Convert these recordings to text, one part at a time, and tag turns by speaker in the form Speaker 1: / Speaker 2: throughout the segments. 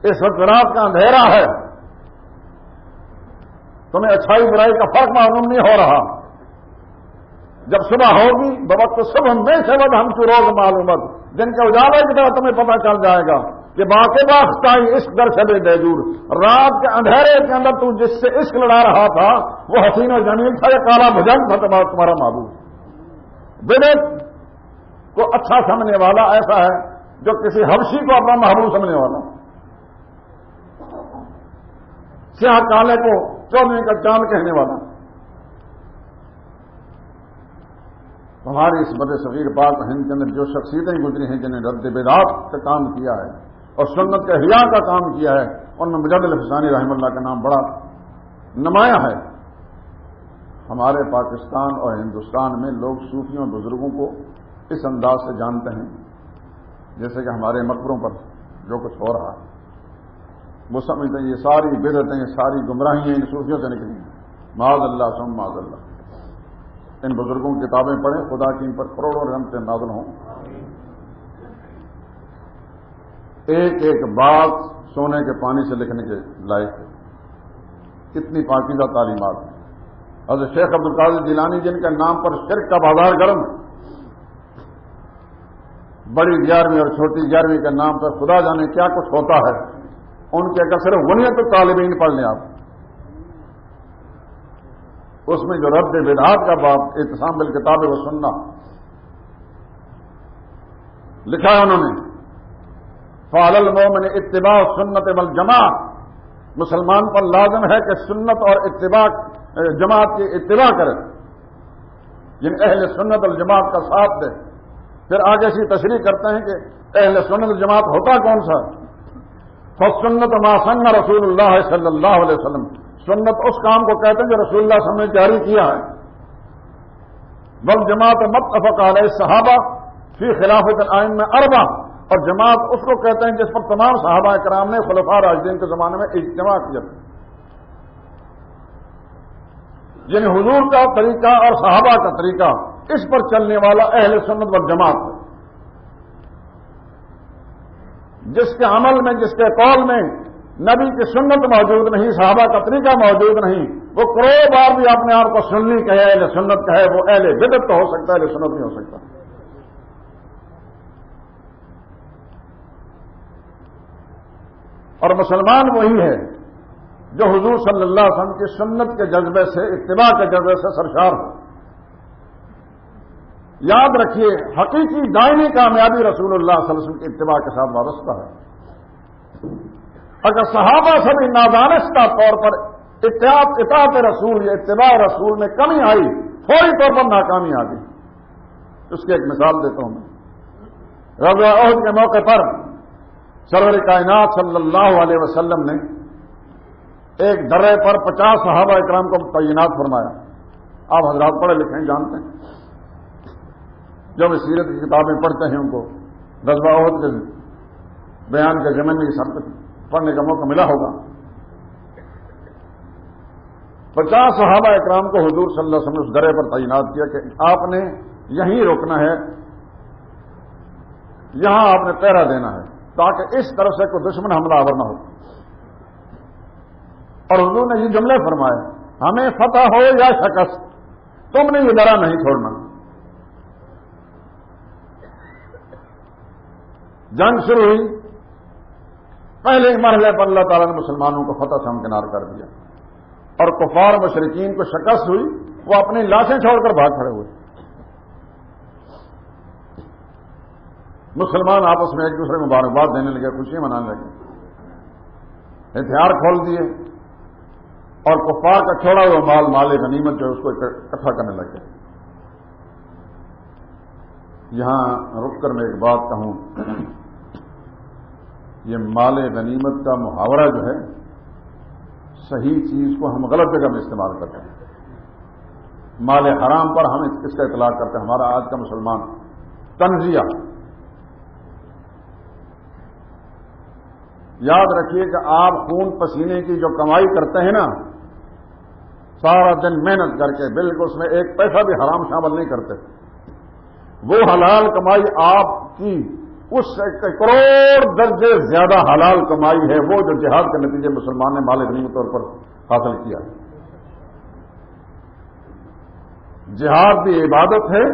Speaker 1: اس وقت رات کا اندھیرا ہے، تمہیں اچھائی برائی کا فرق معلوم نہیں ہو رہا۔ جب صبح ہوگی بوقت صبح میں سے وقت ہم کو روز معلومات جن کے اجالے کی طرح تمہیں پتہ چل جائے گا کہ باقی باختائی عشق در سے بے دور، رات کے اندھیرے کے اندر تو جس سے عشق لڑا رہا تھا وہ حسین و جمیل تھا یا کالا بھجن تھا تمہارا معبود۔ بدعت کو اچھا سمجھنے والا ایسا ہے جو کسی حبشی کو اپنا محبوب سمجھنے والا، سیاہ کالے کو چودھویں کا چاند کہنے والا۔ تمہاری اس بد صغیر پاک ہند کے اندر جو شخصیتیں گزری ہیں جنہیں رد بدعات کا کام کیا ہے اور سنت کے احیاء کا کام کیا ہے، ان میں مجدد الحسانی رحمہ اللہ کا نام بڑا نمایاں ہے۔ ہمارے پاکستان اور ہندوستان میں لوگ صوفیوں اور بزرگوں کو اس انداز سے جانتے ہیں جیسے کہ ہمارے مقبروں پر جو کچھ ہو رہا ہے، وہ سمجھتے ہیں یہ ساری بدعتیں، یہ ساری گمراہیاں ان صوفیوں سے نکلی ہیں۔ معاذ اللہ ثم معاذ اللہ۔ ان بزرگوں کی کتابیں پڑھیں، خدا کی ان پر کروڑوں رحمتیں نازل ہوں۔ ایک ایک بات سونے کے پانی سے لکھنے کے لائق ہے، کتنی پاکیزہ تعلیمات ہیں۔ حضرت شیخ عبد القادر جیلانی جن کے نام پر شرک کا بازار گرم ہے، بڑی 11ویں اور چھوٹی 11ویں کے نام پر خدا جانے کیا کچھ ہوتا ہے، ان کے اگر صرف غنیت تو طالبین پڑھ لیں آپ، اس میں جو رد بدعات کا باب اعتصام بالکتاب و سنہ لکھا ہے انہوں نے، فعلی المؤمن اتباع سنت والجماعت، مسلمان پر لازم ہے کہ سنت اور اتباع جماعت کی اتباع کرے، جن اہل سنت والجماعت کا ساتھ دے۔ پھر آگے سے تشریح کرتے ہیں کہ اہل سنت والجماعت ہوتا کون سا؟ فالسنت ما سن رسول اللہ صلی اللہ علیہ وسلم، سنت اس کام کو کہتے ہیں جو رسول اللہ صلی اللہ علیہ وسلم نے جاری کیا ہے۔ والجماعت متفق علیہ الصحابہ فی خلافت الائمہ اربعہ، اور جماعت اس کو کہتے ہیں جس پر تمام صحابہ کرام نے خلفاء راشدین کے زمانے میں اجتماع کیا تھا، یعنی حضور کا طریقہ اور صحابہ کا طریقہ، اس پر چلنے والا اہل سنت والجماعت ہے۔ جس کے عمل میں، جس کے قول میں نبی کی سنت موجود نہیں، صحابہ کا طریقہ موجود نہیں، وہ کروڑ بار بھی اپنے آپ کو سنی کہے، اہل سنت کہے، وہ اہل بدعت تو ہو سکتا ہے، اہل سنت نہیں ہو سکتا۔ اور مسلمان وہی ہے جو حضور صلی اللہ علیہ وسلم کی سنت کے جذبے سے، اتباع کے جذبے سے سرشار ہو۔ یاد رکھیے، حقیقی دائمی کامیابی رسول اللہ صلی اللہ علیہ وسلم کی اتباع کے ساتھ وابستہ ہے۔ اگر صحابہ سے بھی نادانستہ طور پر اطاعت رسول یا اتباع رسول میں کمی آئی، فوری طور پر ناکامی آ گئی۔ اس کی ایک مثال دیتا ہوں میں۔ غزوہ احد کے موقع پر سرور کائنات صلی اللہ علیہ وسلم نے ایک درے پر 50 صحابہ اکرام کو تعینات فرمایا۔ آپ حضرات پڑھے لکھے ہیں، جانتے ہیں، جب سیرت کی کتابیں پڑھتے ہیں ان کو غزوہ احد کے بیان کے ضمن میں سب پڑھنے کا موقع ملا ہوگا۔ 50 صحابہ اکرام کو حضور صلی اللہ علیہ وسلم نے اس درے پر تعینات کیا کہ آپ نے یہیں رکنا ہے، یہاں آپ نے پہرا دینا ہے تاکہ اس طرف سے کوئی دشمن حملہ آور نہ ہو۔ اور حضور نے یہ جملے فرمائے، ہمیں فتح ہو یا شکست، تم نے یہ درا نہیں چھوڑنا۔ جنگ شروع ہوئی، پہلے مرحلے پر اللہ تعالیٰ نے مسلمانوں کو فتح سے ہمکنار کر دیا، اور کفار مشرکین کو شکست ہوئی، وہ اپنی لاشیں چھوڑ کر بھاگ کھڑے ہوئے۔ مسلمان آپس میں ایک دوسرے کو مبارکباد دینے لگے، خوشیاں منانے لگے، ہتھیار کھول دیے، اور کفار کا چھوڑا ہوا مال، مال غنیمت جو ہے اس کو اکٹھا کرنے لگے۔ یہاں رک کر میں ایک بات کہوں، یہ مال غنیمت کا محاورہ جو ہے، صحیح چیز کو ہم غلط جگہ میں استعمال کرتے ہیں، مال حرام پر ہم اس کا اطلاق کرتے ہیں۔ ہمارا آج کا مسلمان تنزیہ، یاد رکھیے کہ آپ خون پسینے کی جو کمائی کرتے ہیں نا، سارا دن محنت کر کے، بالکل اس میں ایک پیسہ بھی حرام شامل نہیں کرتے، وہ حلال کمائی آپ کی اس سے 1 کروڑ درجے زیادہ حلال کمائی ہے وہ جو جہاد کے نتیجے مسلمان نے مال غنیمت طور پر حاصل کیا ہے۔ جہاد بھی عبادت ہے،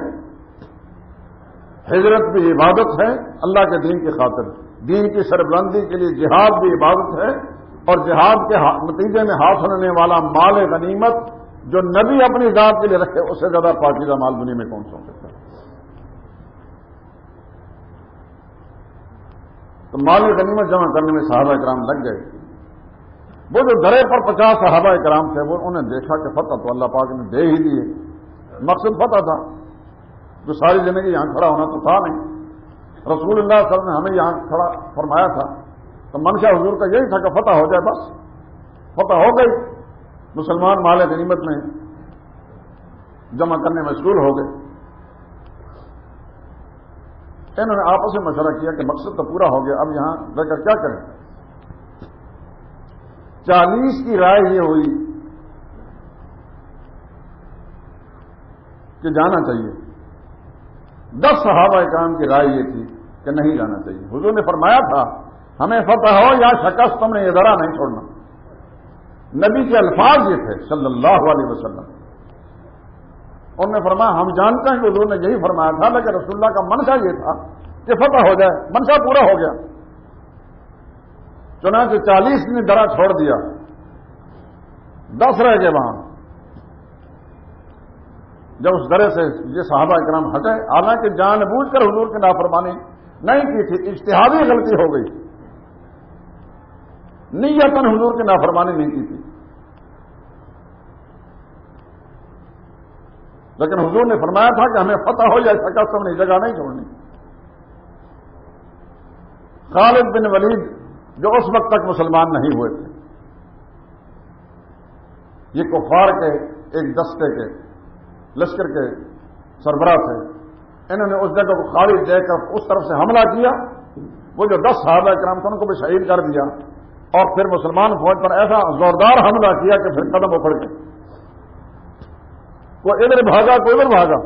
Speaker 1: ہجرت بھی عبادت ہے، اللہ کے دین کی خاطر، دین کی سربلندی کے لیے جہاد بھی عبادت ہے، اور جہاد کے نتیجے میں حاصل ہونے والا مال غنیمت جو نبی اپنی ذات کے لیے رکھے اس سے زیادہ پاکیزہ مال دنیا میں کون سا ہو سکتا ہے؟ تو مال غنیمت جمع کرنے میں صحابہ کرام لگ گئے۔ وہ جو درے پر 50 صحابہ کرام تھے وہ انہیں دیکھا کہ فتح تو اللہ پاک نے دے ہی دیے، مقصد فتح تھا، جو ساری زندگی یہاں کھڑا ہونا تو تھا نہیں، رسول اللہ صلی اللہ علیہ وسلم نے ہمیں یہاں کھڑا فرمایا تھا، تو منشا حضور کا یہی تھا کہ فتح ہو جائے، بس فتح ہو گئی، مسلمان مال غنیمت میں جمع کرنے میں مشغول ہو گئے۔ انہوں نے آپس میں مشورہ کیا کہ مقصد تو پورا ہو گیا، اب یہاں رہ کر کیا کریں؟ 40 کی رائے یہ ہوئی کہ جانا چاہیے، 10 صحابہ کرام کی رائے یہ تھی کہ نہیں جانا چاہیے۔ حضور نے فرمایا تھا ہمیں فتح ہو یا شکست تم نے یہ ذرا نہیں چھوڑنا، نبی کے الفاظ یہ تھے صلی اللہ علیہ وسلم۔ انہوں نے فرمایا ہم جانتے ہیں کہ حضور نے یہی فرمایا تھا، لیکن رسول اللہ کا منشا یہ تھا کہ فتح ہو جائے، منشا پورا ہو گیا۔ چنانچہ 40 نے درا چھوڑ دیا، 10 رہ گئے وہاں۔ جب اس درے سے یہ صحابہ کرام ہٹے، حالانکہ جان بوجھ کر حضور کی نافرمانی نہیں کی تھی، اجتہادی غلطی ہو گئی، نیتاً حضور کی نافرمانی نہیں کی تھی، لیکن حضور نے فرمایا تھا کہ ہمیں فتح ہو جائے شکست ہم نے جگہ نہیں چھوڑنی۔ خالد بن ولید جو اس وقت تک مسلمان نہیں ہوئے تھے، یہ کفار کے ایک دستے کے لشکر کے سربراہ تھے، انہوں نے اس جگہ کو خالی دے کر اس طرف سے حملہ کیا، وہ جو 10 صحابہ کرام تھے ان کو بھی شہید کر دیا، اور پھر مسلمان فوج پر ایسا زوردار حملہ کیا کہ پھر قدم اکھڑ گئے، کوئی ادھر بھاگا کوئی ادھر بھاگا،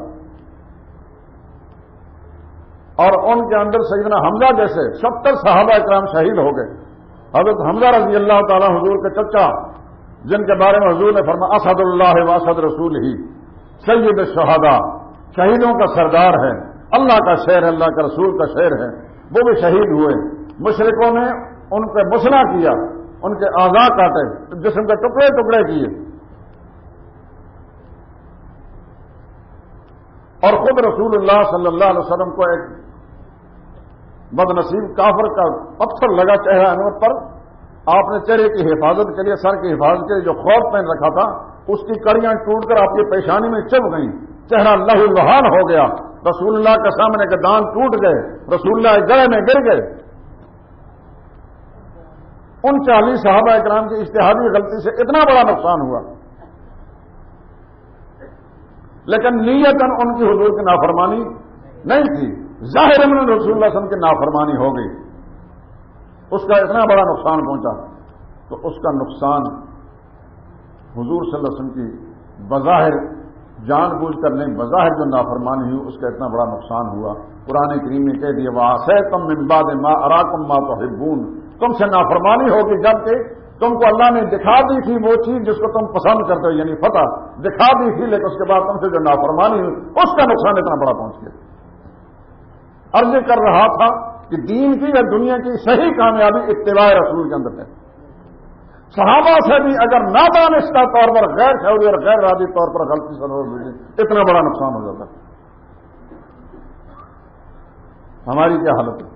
Speaker 1: اور ان کے اندر سیدنا حمزہ جیسے 70 صحابہ کرام شہید ہو گئے۔ حضرت حمزہ رضی اللہ تعالیٰ حضور کے چچا، جن کے بارے میں حضور نے فرمایا اسد اللہ و اسد رسول ہی سید الشہداء، شہیدوں کا سردار ہے، اللہ کا شعر ہے، اللہ کا رسول کا شعر ہے، وہ بھی شہید ہوئے۔ مشرکوں نے ان پہ مسنا کیا، ان کے اعضاء کاٹے، جسم کے ٹکڑے ٹکڑے کیے، اور خود رسول اللہ صلی اللہ علیہ وسلم کو ایک بد نصیب کافر کا پتھر لگا چہرہ انور پر، آپ نے چہرے کی حفاظت کے لیے، سر کی حفاظت کے لیے جو خوف پہن رکھا تھا اس کی کڑیاں ٹوٹ کر آپ کی پیشانی میں چبھ گئیں، چہرہ لہو لہان ہو گیا، رسول اللہ کے سامنے کے دان ٹوٹ گئے، رسول اللہ گڑے میں گر گئے۔ ان 40 صحابہ کرام کی اجتہادی غلطی سے اتنا بڑا نقصان ہوا، لیکن نیتاً ان کی حضور کی نافرمانی نہیں تھی، ظاہر میں رسول اللہ صلی اللہ علیہ وسلم کی نافرمانی ہو گئی، اس کا اتنا بڑا نقصان پہنچا۔ تو اس کا نقصان حضور صلی اللہ علیہ وسلم کی بظاہر جان بوجھ کر نہیں، بظاہر جو نافرمانی ہوئی اس کا اتنا بڑا نقصان ہوا۔ قرآن کریم نے کہہ دیا وَعَصَيْتُم مِّن بَعْدِ مَا أَرَاكُم مَّا تُحِبُّونَ، تم سے نافرمانی ہوگی جبکہ تم کو اللہ نے دکھا دی تھی وہ چیز جس کو تم پسند کرتے ہو، یعنی فتح دکھا دی تھی، لیکن اس کے بعد تم سے جو نافرمانی ہوئی اس کا نقصان اتنا بڑا پہنچ گیا۔ عرض کر رہا تھا کہ دین کی یا دنیا کی صحیح کامیابی اتباع رسول کے اندر ہے۔ صحابہ سے بھی اگر نادانستہ طور پر غیر شعوری اور غیر ارادی طور پر غلطی سے اتنا بڑا نقصان ہو جاتا ہے۔ ہماری کیا حالت ہے؟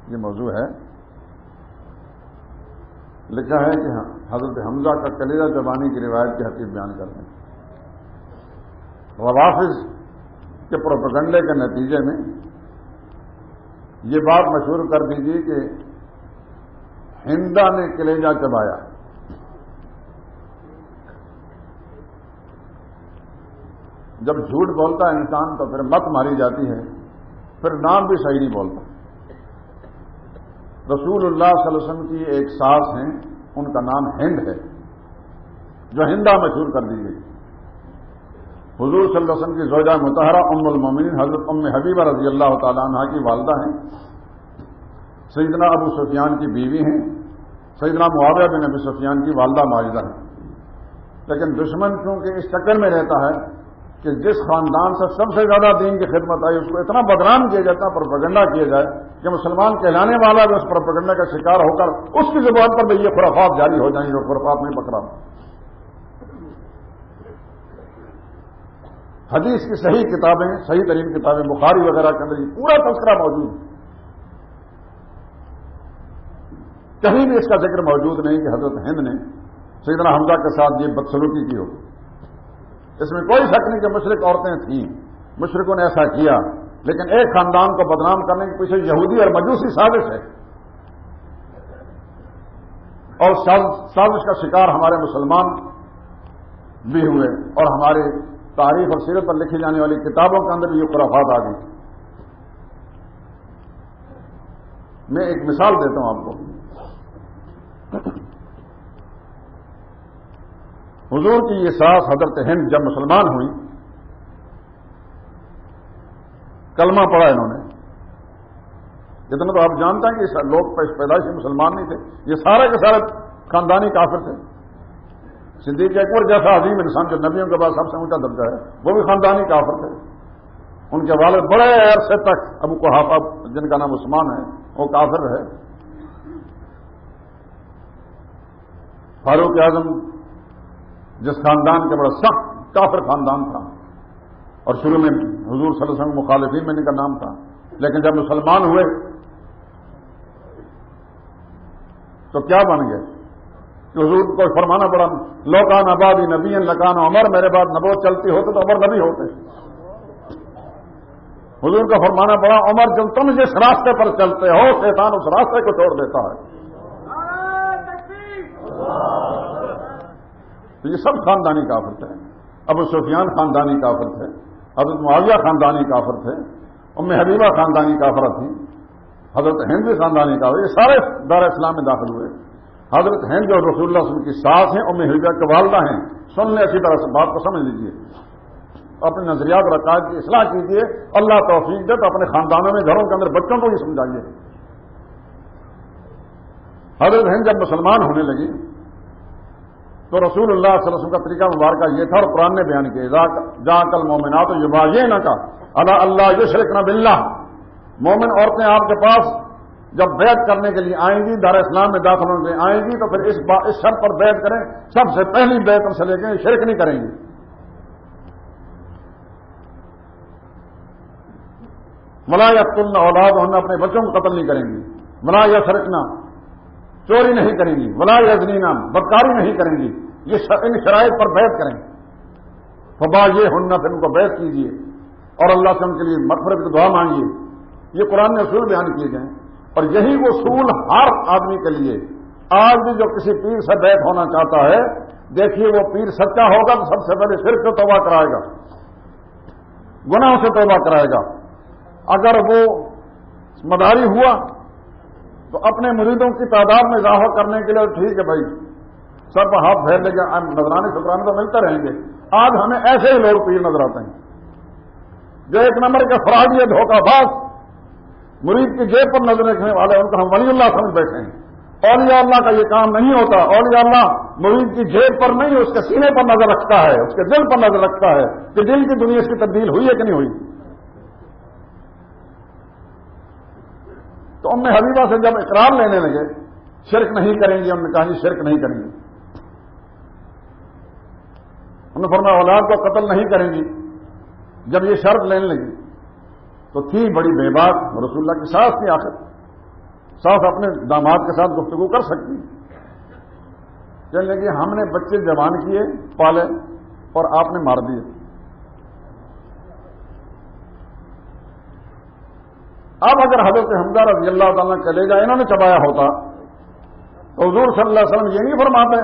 Speaker 1: یہ موضوع ہے، لکھا ہے کہ حضرت حمزہ کا کلیجہ زبانی کی روایت کی حقیقت بیان کرتے ہیں۔ روافض کے پروپیگنڈے کے نتیجے میں یہ بات مشہور کر دیجیے کہ ہندا نے کلیجہ چبایا، جب جھوٹ بولتا ہے انسان تو پھر مت ماری جاتی ہے، پھر نام بھی صحیح نہیں بولتا۔ رسول اللہ صلی اللہ علیہ وسلم کی ایک ساس ہیں، ان کا نام ہند ہے، جو ہندا مشہور کر دی گئی۔ حضور صلی اللہ علیہ وسلم کی زوجہ مطہرہ ام المومنین حضرت ام حبیبہ رضی اللہ تعالیٰ عنہ کی والدہ ہیں، سیدنا ابو سفیان کی بیوی ہیں، سیدنا معاویہ بن ابی سفیان کی والدہ ماجدہ ہیں۔ لیکن دشمن کیونکہ اس چکر میں رہتا ہے کہ جس خاندان سے سب سے زیادہ دین کی خدمت آئی اس کو اتنا بدنام کیا جاتا ہے، پروپیگنڈا کیا جائے کہ مسلمان کہلانے والا بھی اس پروپیگنڈا کا شکار ہو کر اس کی زبان پر بھی یہ خرافات جاری ہو جائیں گے اور خرافات نہیں پکڑا۔ حدیث کی صحیح کتابیں، صحیح ترین کتابیں بخاری وغیرہ کے اندر یہ پورا تذکرہ موجود ہے، کہیں بھی اس کا ذکر موجود نہیں کہ حضرت ہند نے سیدنا حمزہ کے ساتھ یہ بدسلوکی کی ہو۔ اس میں کوئی شک نہیں کہ مشرک عورتیں تھیں، مشرکوں نے ایسا کیا، لیکن ایک خاندان کو بدنام کرنے کے پیچھے یہودی اور مجوسی سازش ہے، اور سازش کا شکار ہمارے مسلمان بھی ہوئے، اور ہماری تاریخ اور سیرت پر لکھی جانے والی کتابوں کے اندر بھی یہ خرافات آ گئی۔ میں ایک مثال دیتا ہوں آپ کو۔ حضور کی یہ ساس حضرت ہند جب مسلمان ہوئی، کلمہ پڑھا انہوں نے، اتنا تو آپ جانتے ہیں کہ لوگ پیدائشی مسلمان نہیں تھے، یہ سارے کے سارے خاندانی کافر تھے۔ صدیق اکبر جیسا عظیم انسان جو نبیوں کے بعد سب سے اونچا درجہ ہے، وہ بھی خاندانی کافر تھے۔ ان کے والد بڑے عرصے تک ابو قحافہ جن کا نام عثمان ہے وہ کافر رہے۔ فاروق اعظم جس خاندان کے بڑا سخت کافر خاندان تھا، اور شروع میں حضور صلی اللہ علیہ وسلم مخالفین میں ان کا نام تھا، لیکن جب مسلمان ہوئے تو کیا بن گئے کہ حضور کو فرمانا پڑا، لوکان آبادی نبی لکان عمر، میرے بعد نبوت چلتی ہوتے تو عمر نبی ہوتے۔ حضور کا فرمانا پڑا، عمر جب تم جس راستے پر چلتے ہو شیطان اس راستے کو چھوڑ دیتا ہے۔ تو یہ سب خاندانی کافر تھے۔ ابو سفیان خاندانی کافر تھے، حضرت معاویہ خاندانی کافر تھے، ام حبیبہ خاندانی کافرہ تھیں، حضرت ہند بھی خاندانی کافر، یہ سارے دار اسلام میں داخل ہوئے۔ حضرت ہند جو رسول اللہ صلی اللہ علیہ وسلم کی ساس ہیں، ام حبیبہ کے والدہ ہیں، سن لیں اچھی طرح سے، بات کو سمجھ لیجیے، اپنے نظریات اور عقائد کی اصلاح کیجیے، اللہ توفیق دے تو اپنے خاندانوں میں گھروں کے اندر بچوں کو یہ سمجھائیے۔ حضرت ہند جب مسلمان ہونے لگی تو رسول اللہ صلی اللہ علیہ وسلم کا طریقہ مبارکہ یہ تھا، اور قرآن نے بیان کیا، جا کل مومنات یباینک علی اللہ یشرکن باللہ، مومن عورتیں آپ کے پاس جب بیعت کرنے کے لیے آئیں گی، دار اسلام میں داخل ہونے کے لیے آئیں گی، تو پھر اس شرط پر بیعت کریں، سب سے پہلی بیعت ان سے لے کے شرک نہیں کریں گی۔ ولا یقتلن اولادہن، اپنے بچوں کو قتل نہیں کریں گی، ولا یسرقن، چوری نہیں کریں گی، ولا یزنین، بدکاری نہیں کریں گی، یہ ان شرائط پر بیعت کریں۔ فبایعہن، پھر ان کو بیعت کیجیے اور اللہ سے ان کے لیے مغفرت کی دعا مانگیے۔ یہ قرآن نے اصول بیان کیے گئے، اور یہی اصول ہر آدمی کے لیے۔ آج بھی جو کسی پیر سے بیعت ہونا چاہتا ہے، دیکھیے وہ پیر سچا ہوگا تو سب سے پہلے شرک سے توبہ کرائے گا، گناہ سے توبہ کرائے گا۔ اگر وہ مداری ہوا تو اپنے مریدوں کی تعداد میں اضافہ کرنے کے لیے ٹھیک ہے بھائی، سر پر ہاتھ پھیر لے گا، نذرانے شکرانے تو ملتے رہیں گے۔ آج ہمیں ایسے ہی لوگ پیر نظر آتے ہیں جو ایک نمبر کے فراڈی ہے، دھوکہ باز، مرید کی جیب پر نظر رکھنے والے، ان کو ہم ولی اللہ سمجھ بیٹھے ہیں۔ اولیاء اللہ کا یہ کام نہیں ہوتا۔ اولیاء اللہ مرید کی جیب پر نہیں، اس کے سینے پر نظر رکھتا ہے، اس کے دل پر نظر رکھتا ہے کہ دل کی دنیا اس کی تبدیل ہوئی ہے کہ نہیں ہوئی۔ تو ام حبیبہ سے جب اقرار لینے لگے شرک نہیں کریں گے، انہوں نے کہا جی شرک نہیں کریں گے۔ انہوں نے فرمایا اولاد کو قتل نہیں کریں گی۔ جب یہ شرط لینے لگی تو تھی بڑی بے بات، رسول اللہ کی ساس تھی، آخر ساس اپنے داماد کے ساتھ گفتگو کر سکتی، کہنے لگی ہم نے بچے جوان کیے پالے اور آپ نے مار دیے۔ اب اگر حضرت حمزہ رضی اللہ تعالیٰ کلیجہ انہوں نے چبایا ہوتا تو حضور صلی اللہ علیہ وسلم یہ نہیں فرماتے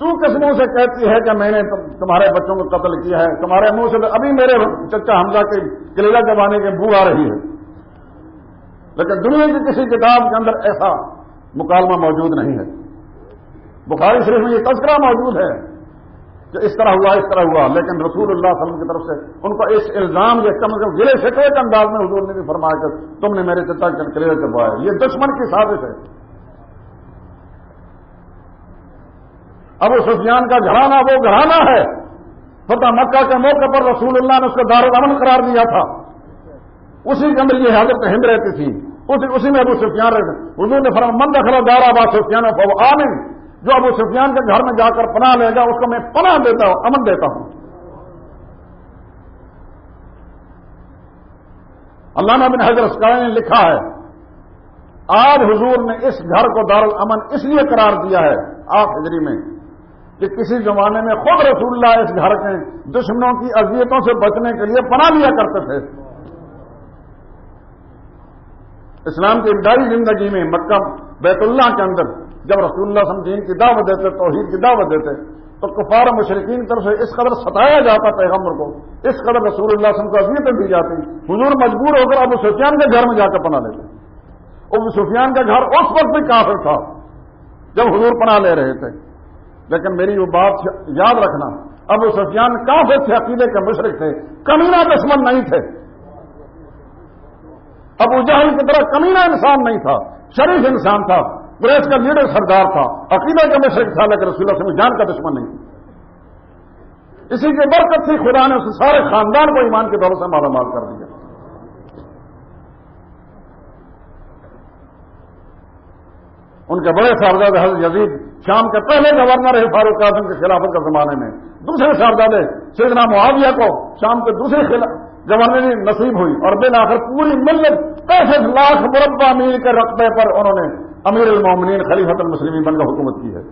Speaker 1: تو کس منہ سے کہتی ہے کہ میں نے تمہارے بچوں کو قتل کیا ہے، تمہارے منہ سے ابھی میرے چچا حمزہ کے کلیجہ چبانے کی بو آ رہی ہے۔ لیکن دنیا کی کسی کتاب کے اندر ایسا مکالمہ موجود نہیں ہے۔ بخاری شریف میں یہ تذکرہ موجود ہے کہ اس طرح ہوا، لیکن رسول اللہ صلی اللہ علیہ وسلم کی طرف سے ان کو اس الزام کے کم از کم گلے شکوے کے انداز میں حضور نے بھی فرمایا کہ تم نے میرے چچا کلیئر کروایا. یہ دشمن کی سازش ہے. ابو سفیان کا گھرانہ وہ گھرانہ ہے فتح مکہ کے موقع پر رسول اللہ نے اس کو دارالامن قرار دیا تھا. اسی کے اندر یہ حضرت ہند رہتی تھی، اسی میں ابو سفیان رہتے. حضور نے فرمایا من دخل دار ابا سفیان فهو آمن، جو ابو سفیان کے گھر میں جا کر پناہ لے گا اس کو میں پناہ دیتا ہوں، امن دیتا ہوں. علامہ بن حجر اسقلانی نے لکھا ہے آج حضور نے اس گھر کو دارالامن اس لیے قرار دیا ہے 8 ہجری میں کہ کسی زمانے میں خود رسول اللہ اس گھر کے دشمنوں کی اذیتوں سے بچنے کے لیے پناہ لیا کرتے تھے. اسلام کی ابتدائی زندگی میں مکہ بیت اللہ کے اندر جب رسول اللہ صلی اللہ علیہ وسلم دین کی دعوت دیتے، توحید کی دعوت دیتے، تو کفار و مشرکین کی طرف سے اس قدر ستایا جاتا پیغمبر کو، اس قدر رسول اللہ صلی اللہ علیہ وسلم کو اذیتیں دی جاتی، حضور مجبور ہو کر ابو سفیان کے گھر میں جا کر پناہ لیتے. ابو سفیان کا گھر اس وقت بھی کافر تھا جب حضور پناہ لے رہے تھے. لیکن میری وہ بات یاد رکھنا، ابو سفیان کافر تھے، عقیدے کے مشرک تھے، کمینہ دشمن نہیں تھے. ابو جہل کی طرح کمینہ انسان نہیں تھا، شریف انسان تھا، قریش کا لیڈر سردار تھا، عقیدہ کا مشرک تھا، لیکن رسول اللہ صلی اللہ علیہ وسلم جان کا دشمن نہیں. اسی کی برکت سے خدا نے اس سارے خاندان کو ایمان کے دور سے مالا مال کر دیا. ان کے بڑے صاحبزادے حضرت یزید شام کے پہلے گورنر ہے فاروق اعظم کے خلافت کے زمانے میں، دوسرے صاحبزادے سیدنا معاویہ کو شام کے دوسرے گورنری نصیب ہوئی، اور بالآخر پوری ملت 65 لاکھ مربع میل کے رقبے پر انہوں نے امیر المومنین خلیفۃ المسلمین بن کر حکومت کی ہے.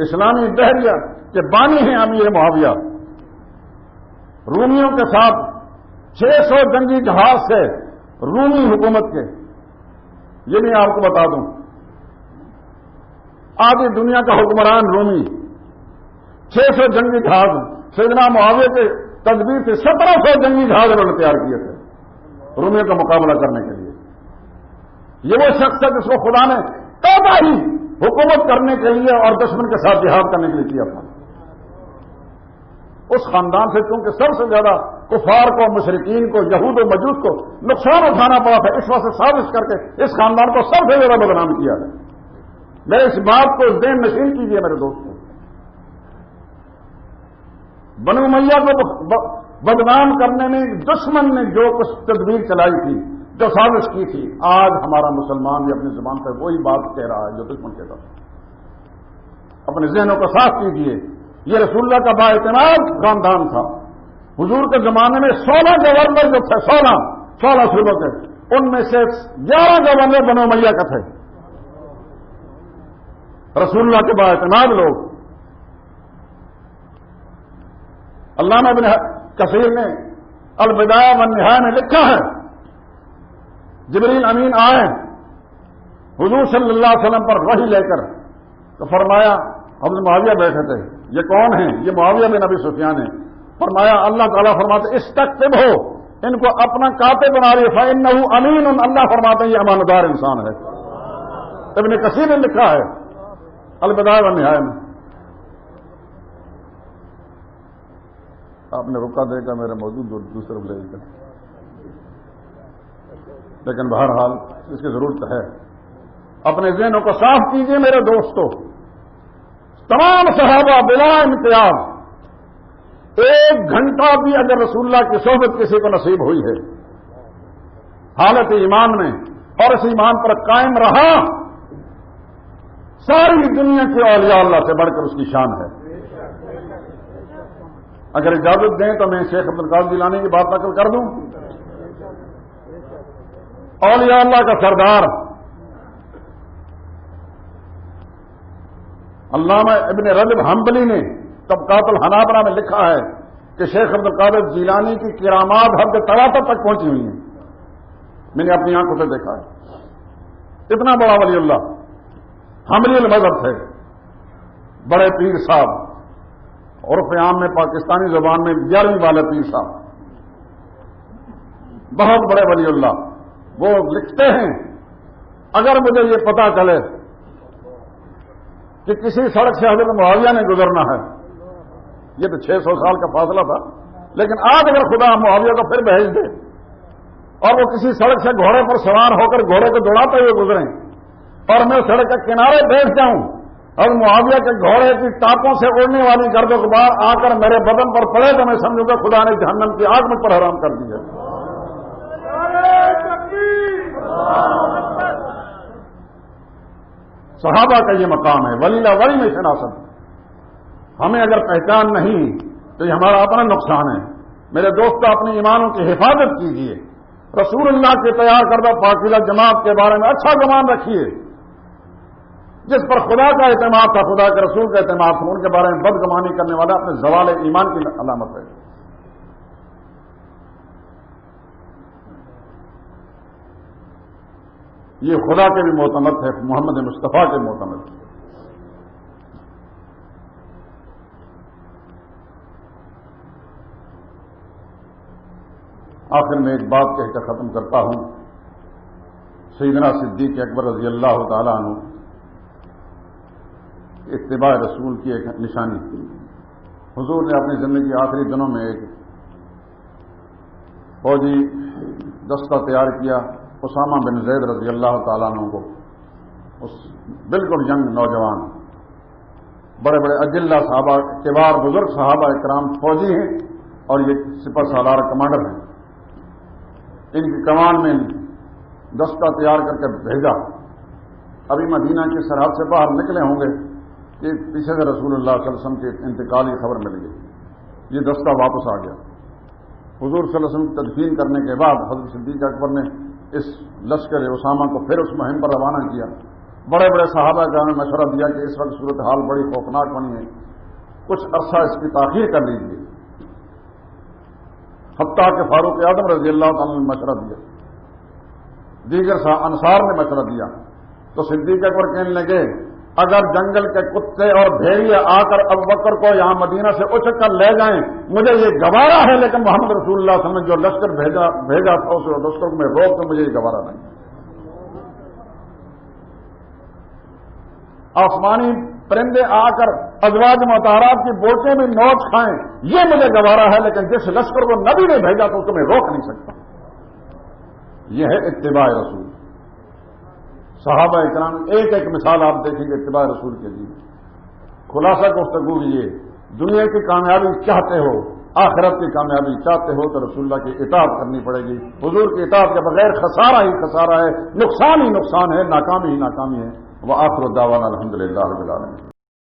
Speaker 1: اسلامی دہریہ کے بانی ہیں امیر معاویہ. رومیوں کے ساتھ 600 جنگی جہاز سے رومی حکومت کے، یہ بھی آپ کو بتا دوں، آدھی دنیا کا حکمران رومی، 600 جنگی جہاز سیدنا معاویہ کے تدبیر سے 1700 جنگی جہاز انہوں نے تیار کیے تھے رومیوں کا مقابلہ کرنے کے لیے. یہ وہ شخص ہے جس کو خدا نے پیدا ہی حکومت کرنے کے لیے اور دشمن کے ساتھ جہاد کرنے کے لیے کیا تھا. اس خاندان سے چونکہ سب سے زیادہ کفار کو، مشرکین کو، یہود و مجوس کو نقصان اٹھانا پڑا تھا، اس وجہ سے سازش کر کے اس خاندان کو سب سے زیادہ بدنام کیا ہے. میں اس بات کو ذہن نشین کیجیے میرے دوستوں. بنو امیہ کو بدنام کرنے میں دشمن نے جو کچھ تدبیر چلائی تھی، جو سازش کی تھی، آج ہمارا مسلمان بھی اپنی زبان پہ وہی بات کہہ رہا ہے جو دشمن کہتا تھا. اپنے ذہنوں کو صاف کیجیے. یہ رسول اللہ کا بااعتماد خاندان تھا. حضور کے زمانے میں 16 گورنر جو تھے، 16 صوبوں کے، ان میں سے 11 گورنر بنو امیہ کا تھے. رسول اللہ کے بااعتماد لوگ. علامہ ابن کثیر نے البدایہ والنہایہ میں لکھا ہے جبریل امین آئے حضور صلی اللہ علیہ وسلم پر وحی لے کر، تو فرمایا، حضرت معاویہ بیٹھے تھے، یہ کون ہیں؟ یہ معاویہ بن ابی سفیان ہیں. فرمایا اللہ تعالیٰ فرماتے استکتب ہو، ان کو اپنا کاتب بنا رہی، فإنہ امین، اللہ فرماتے ہیں یہ امانتدار انسان ہے. ابن کثیر نے لکھا ہے البدایہ والنہایہ میں. آپ نے رکا دے گا میرا موضوع دوسرے لے کر، لیکن بہرحال اس کی ضرورت ہے. اپنے ذہنوں کو صاف کیجیے میرے دوستو. تمام صحابہ بلا امتیاز 1 گھنٹہ بھی اگر رسول اللہ کی صحبت کسی کو نصیب ہوئی ہے حالت ایمان میں اور اس ایمان پر قائم رہا، ساری دنیا کے اولیاء اللہ سے بڑھ کر اس کی شان ہے. اگر اجازت دیں تو میں شیخ عبد القادر جیلانی کی بات نقل کر دوں. اولیاء اللہ کا سردار علامہ ابن رجب حنبلی نے طبقات الحنابلہ میں لکھا ہے کہ شیخ عبد القادر جیلانی کی کرامات حد تواتر تک پہنچی ہوئی ہیں. میں نے اپنی آنکھوں سے دیکھا ہے. اتنا بڑا ولی اللہ، حنبلی المذہب تھے، بڑے پیر صاحب، عرف عام میں پاکستانی زبان میں 11ویں والے پیر صاحب، بہت بڑے ولی اللہ. وہ لکھتے ہیں اگر مجھے یہ پتا چلے کہ کسی سڑک سے حضرت معاویہ نے گزرنا ہے، یہ تو 600 سال کا فاصلہ تھا، لیکن آج اگر خدا معاویہ کو پھر بھیج دے اور وہ کسی سڑک سے گھوڑے پر سوار ہو کر گھوڑے کو دوڑاتے ہوئے گزریں اور میں سڑک کے کنارے بیٹھ جاؤں اور معاویہ کے گھوڑے کی ٹاپوں سے اڑنے والی گرد و غبار آ کر میرے بدن پر پڑے تو میں سمجھوں گا خدا نے جہنم کی آگ مجھ پر حرام کر دی ہے۔ صحابہ کا یہ مقام ہے، ولیلہ ولی میں شناست۔ ہمیں اگر پہچان نہیں تو یہ ہمارا اپنا نقصان ہے۔ میرے دوست اپنی ایمانوں کی حفاظت کیجیے، رسول اللہ کے تیار کردہ پاکیزہ جماعت کے بارے میں اچھا گمان رکھیے، جس پر خدا کا اعتماد تھا، خدا کے رسول کا اعتماد تھا، ان کے بارے میں بدگمانی کرنے والا اپنے زوال ایمان کی علامت ہے۔ یہ خدا کے بھی معتمد ہے، محمد مصطفیٰ کے معتمد ہے۔ آخر میں ایک بات کہہ کر ختم کرتا ہوں۔ سیدنا صدیق اکبر رضی اللہ تعالیٰ عنہ اتباع رسول کی ایک نشانی تھی۔ حضور نے اپنی زندگی کے آخری دنوں میں ایک فوجی دستہ تیار کیا، اسامہ بن زید رضی اللہ تعالیٰ عنہ کو، اس بالکل ینگ نوجوان، بڑے بڑے اجلہ صحابہ، کبار بزرگ صحابہ اکرام فوجی ہیں اور یہ سپہ سالار کمانڈر ہیں، ان کی کمان میں دستہ تیار کر کے بھیجا۔ ابھی مدینہ کی سرحد سے باہر نکلے ہوں گے کہ پیچھے سے رسول اللہ صلی اللہ علیہ وسلم کے انتقال کی خبر مل گئی، یہ دستہ واپس آ گیا۔ حضور صلی اللہ علیہ وسلم تدفین کرنے کے بعد حضرت صدیق اکبر نے اس لشکر اسامہ کو پھر اس مہم پر روانہ کیا۔ بڑے بڑے صحابہ کرام نے مشورہ دیا کہ اس وقت صورتحال بڑی خوفناک بنی ہے، کچھ عرصہ اس کی تاخیر کر لیجیے۔ حتیٰ کہ فاروق اعظم رضی اللہ تعالیٰ نے مشورہ دیا، دیگر انصار نے مشورہ دیا، تو صدیق اکبر کہنے لگے اگر جنگل کے کتے اور بھیڑیے آ کر ابوبکر کو یہاں مدینہ سے اچک کر لے جائیں مجھے یہ گوارا ہے، لیکن محمد رسول اللہ صلی اللہ علیہ وسلم نے جو لشکر بھیجا تھا اس لشکر میں روک تو مجھے یہ گوارا نہیں۔ آسمانی پرندے آ کر ازواج مطہرات کی بوٹیں بھی نوچ کھائیں یہ مجھے گوارا ہے، لیکن جس لشکر کو نبی نے بھیجا تو اس کو میں روک نہیں سکتا۔ یہ ہے اتباع رسول۔ صحابہ اکرام ایک ایک مثال آپ دیکھیں گے اتباع رسول کے لیے۔ خلاصہ گفتگو یہ، دنیا کی کامیابی چاہتے ہو، آخرت کی کامیابی چاہتے ہو تو رسول اللہ کی اطاعت کرنی پڑے گی۔ حضور کی اطاعت کے بغیر خسارہ ہی خسارہ ہے، نقصان ہی نقصان ہے، ناکامی ہی ناکامی ہے۔ وآخر دعوانا الحمدللہ رب العالمین۔